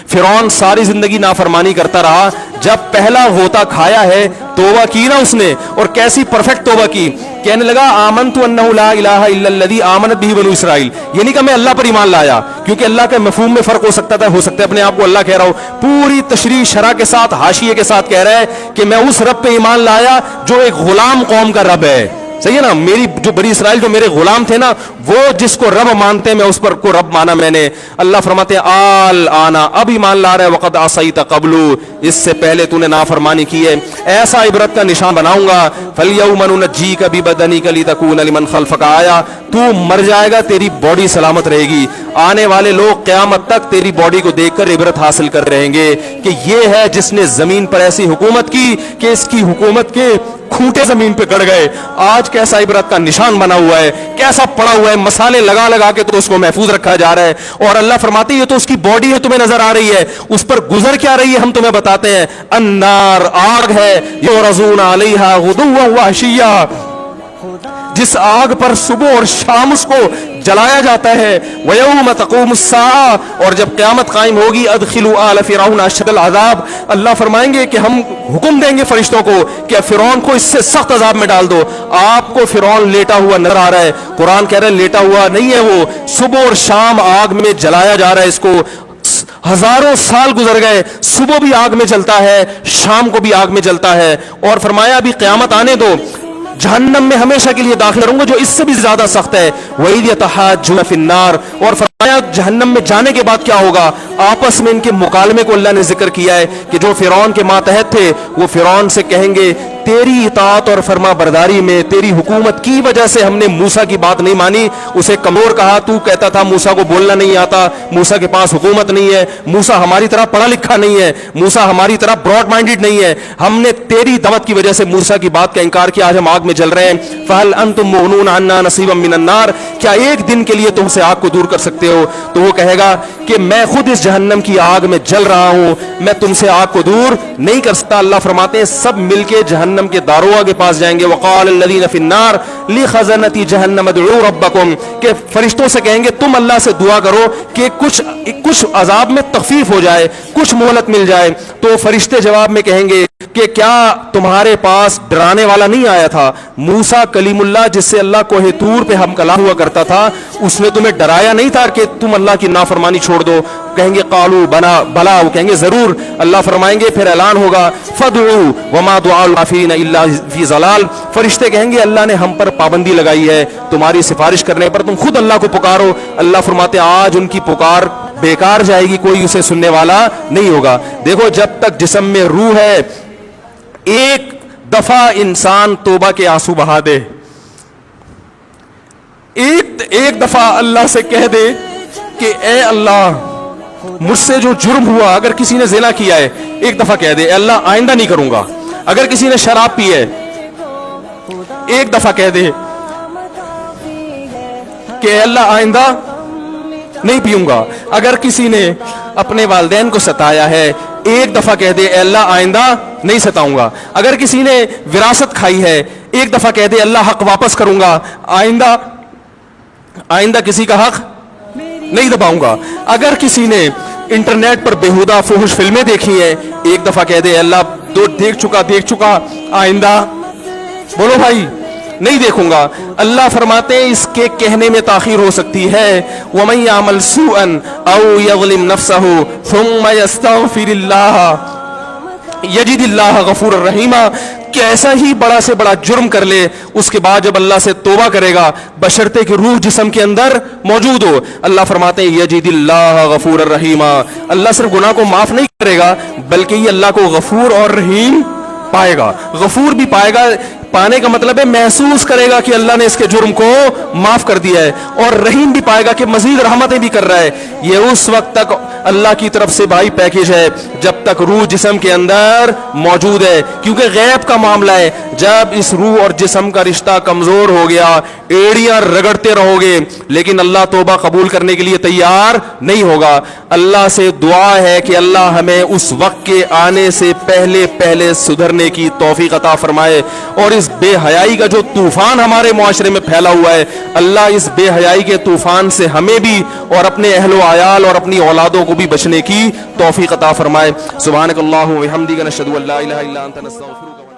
فرعون ساری زندگی نافرمانی کرتا رہا, جب پہلا غوطہ کھایا ہے توبہ کی نا اس نے, اور کیسی پرفیکٹ توبہ کی, کہنے لگا آمنت انہ لا الہ الا الذی آمنت بہ بنو اسرائیل, یہ نہیں کہ میں اللہ پر ایمان لایا, کیونکہ اللہ کے مفہوم میں فرق ہو سکتا تھا, ہو سکتا ہے اپنے آپ کو اللہ کہہ رہا ہو, پوری تشریح شرح کے ساتھ حاشیے کے ساتھ کہہ رہا ہے کہ میں اس رب پہ ایمان لایا جو ایک غلام قوم کا رب ہے. صحیح ہے نا, میری جو بنی اسرائیل جو میرے غلام تھے نا, وہ جس کو رب مانتے ہیں میں اس پر کو رب مانا میں نے. اللہ فرماتے ہیں آل آنا, اب ایمان لا رہا ہے, وقد عصیت قبل, اس سے پہلے تو نے نافرمانی کی ہے, ایسا عبرت کا نشان بناؤں گا. فالیوم ننجیک ببدنک لتکون لمن خلفک آیا, تو مر جائے گا تیری باڈی سلامت رہے گی, آنے والے لوگ قیامت تک تیری باڈی کو دیکھ کر عبرت حاصل کر رہیں گے کہ یہ ہے جس نے زمین پر ایسی حکومت کی کہ اس کی حکومت کے کھوٹے زمین پہ گڑ گئے. آج کیسا عبرت کا نشان بنا ہوا ہے, کیسا پڑا ہوا ہے, مسالے لگا لگا کے تو اس کو محفوظ رکھا جا رہا ہے. اور اللہ فرماتے ہیں یہ تو اس کی باڈی ہے, تمہیں نظر آ رہی ہے, اس پر گزر کیا رہی ہے ہم تمہیں بتاتے ہیں. النار, آگ ہے, یعرضون علیہا غدوا وعشیا, جس آگ پر صبح اور شام اس کو جلایا جاتا ہے. وَيَوْمَ تَقُومُ السَّاعَةُ, اور جب قیامت قائم ہوگی, أَدْخِلُوا آلَ فِرْعَوْنَ أَشَدَّ الْعَذَابِ, اللہ فرمائیں گے کہ ہم حکم دیں گے فرشتوں کو کہ فرعون کو اس سے سخت عذاب میں ڈال دو. آپ کو فرعون لیٹا ہوا نظر آ رہا ہے, قرآن کہہ رہا ہے لیٹا ہوا نہیں ہے, وہ صبح اور شام آگ میں جلایا جا رہا ہے اس کو. ہزاروں سال گزر گئے, صبح بھی آگ میں جلتا ہے, شام کو بھی آگ میں جلتا ہے. اور فرمایا ابھی قیامت آنے دو, جہنم میں ہمیشہ کے لیے داخل کروں گا جو اس سے بھی زیادہ سخت ہے. وَإِذْ يَتَحَاجُّونَ فِي النَّارِ, اور فرمایا جہنم میں جانے کے بعد کیا ہوگا, آپس میں ان کے مکالمے کو اللہ نے ذکر کیا ہے کہ جو فرعون کے ماتحت تھے وہ فرعون سے کہیں گے تیری اطاعت اور فرما برداری میں, تیری حکومت کی وجہ سے ہم نے موسیٰ کی بات نہیں مانی. اسے کمزور کہا, تو کہتا تھا موسیٰ کو بولنا نہیں آتا, موسیٰ کے پاس حکومت نہیں ہے, موسیٰ ہماری طرح پڑھا لکھا نہیں ہے, موسیٰ ہماری طرح براڈ مائنڈڈ نہیں ہے, ہم نے تیری دعوت کی وجہ سے موسیٰ کی بات کا انکار کیا, آج ہم آگ میں جل رہے ہیں. فَهَلْ أَنْتُمْ مُغْنُونَ عَنَّا نَصِيبًا مِّنَ النَّارِ, کیا ایک دن کے لیے تم سے آگ کو دور کر سکتے ہو؟ تو وہ کہے گا کہ میں خود اس جہنم کی آگ میں جل رہا ہوں, میں تم سے آگ کو دور نہیں کر سکتا. اللہ فرماتے ہیں سب مل کے جہنم کے داروغ کے پاس جائیں گے. وقال الذین فی النار لخزنۃ جہنم ادعوا ربکم, کہ فرشتوں سے کہیں گے تم اللہ سے دعا کرو کہ کچھ عذاب میں تخفیف ہو جائے, کچھ مہلت مل جائے. تو فرشتے جواب میں کہیں گے کہ کیا تمہارے پاس ڈرانے والا نہیں آیا تھا؟ موسیٰ کلیم اللہ جس سے اللہ کوہ طور پہ ہم کلام ہوا کرتا تھا, اس نے تمہیں ڈرایا نہیں تھا کہ تم اللہ کی نافرمانی چھوڑ دو؟ کہیں گے قالوا بلا, وہ کہیں گے ضرور. اللہ فرمائیں گے پھر اعلان ہوگا فادعوا وما دعاء الکافرین الا فی ضلال, فرشتے کہیں گے اللہ نے ہم پر پابندی لگائی ہے تمہاری سفارش کرنے پر, تم خود اللہ کو پکارو. اللہ فرماتے آج ان کی پکار بیکار جائے گی, کوئی اسے سننے والا نہیں ہوگا. دیکھو جب تک جسم میں روح ہے, ایک دفعہ انسان توبہ کے آنسو بہا دے, ایک دفعہ اللہ سے کہہ دے کہ اے اللہ مجھ سے جو جرم ہوا, اگر کسی نے زنا کیا ہے ایک دفعہ کہہ دے اے اللہ آئندہ نہیں کروں گا. اگر کسی نے شراب پی ہے ایک دفعہ کہہ دے کہ اے اللہ آئندہ نہیں پیوں گا. اگر کسی نے اپنے والدین کو ستایا ہے ایک دفعہ کہہ دے اے اللہ آئندہ نہیں ستاؤں گا. اگر کسی نے وراثت کھائی ہے ایک دفعہ کہہ دے اللہ حق واپس کروں گا, آئندہ کسی کا حق نہیں دباؤں گا. اگر کسی نے انٹرنیٹ پر بیہودہ فحش فلمیں دیکھی ہیں ایک دفعہ کہہ دے اللہ دیکھ چکا آئندہ بولو بھائی نہیں دیکھوں گا. اللہ فرماتے ہیں اس کے کہنے میں تاخیر ہو سکتی ہے. وَمَن يَعْمَلْ سُوءًا أَوْ يَظْلِمْ نَفْسَهُ ثُمَّ يَسْتَغْفِرِ اللَّهَ يَجِدِ اللَّهَ غَفُورًا رَحِيمًا, کیسا ہی بڑا سے بڑا جرم کر لے, اس کے بعد جب اللہ سے توبہ کرے گا بشرطے کہ روح جسم کے اندر موجود ہو, اللہ فرماتے ہیں یجد اللہ غفور الرحیم, اللہ صرف گناہ کو معاف نہیں کرے گا بلکہ یہ اللہ کو غفور اور رحیم پائے گا. غفور بھی پائے گا, پانے کا مطلب ہے محسوس کرے گا کہ اللہ نے اس کے جرم کو معاف کر دیا ہے, اور رحیم بھی پائے گا کہ مزید رحمتیں بھی کر رہا ہے. یہ اس وقت تک اللہ کی طرف سے بھائی پیکیج ہے جب تک روح جسم کے اندر موجود ہے, کیونکہ غیب کا معاملہ ہے. جب اس روح اور جسم کا رشتہ کمزور ہو گیا, ایڑیاں رگڑتے رہو گے, لیکن اللہ توبہ قبول کرنے کے لیے تیار نہیں ہوگا. اللہ سے دعا ہے کہ اللہ ہمیں اس وقت کے آنے سے پہلے پہلے سدھرنے کی توفیق عطا فرمائے, اور اس بے حیائی کا جو طوفان ہمارے معاشرے میں پھیلا ہوا ہے, اللہ اس بے حیائی کے طوفان سے ہمیں بھی اور اپنے اہل و عیال اور اپنی اولادوں کو بھی بچنے کی توفیق عطا فرمائے. سبحانک اللہم و بحمدک نشہد ان لا الہ الا انت نستغفرک.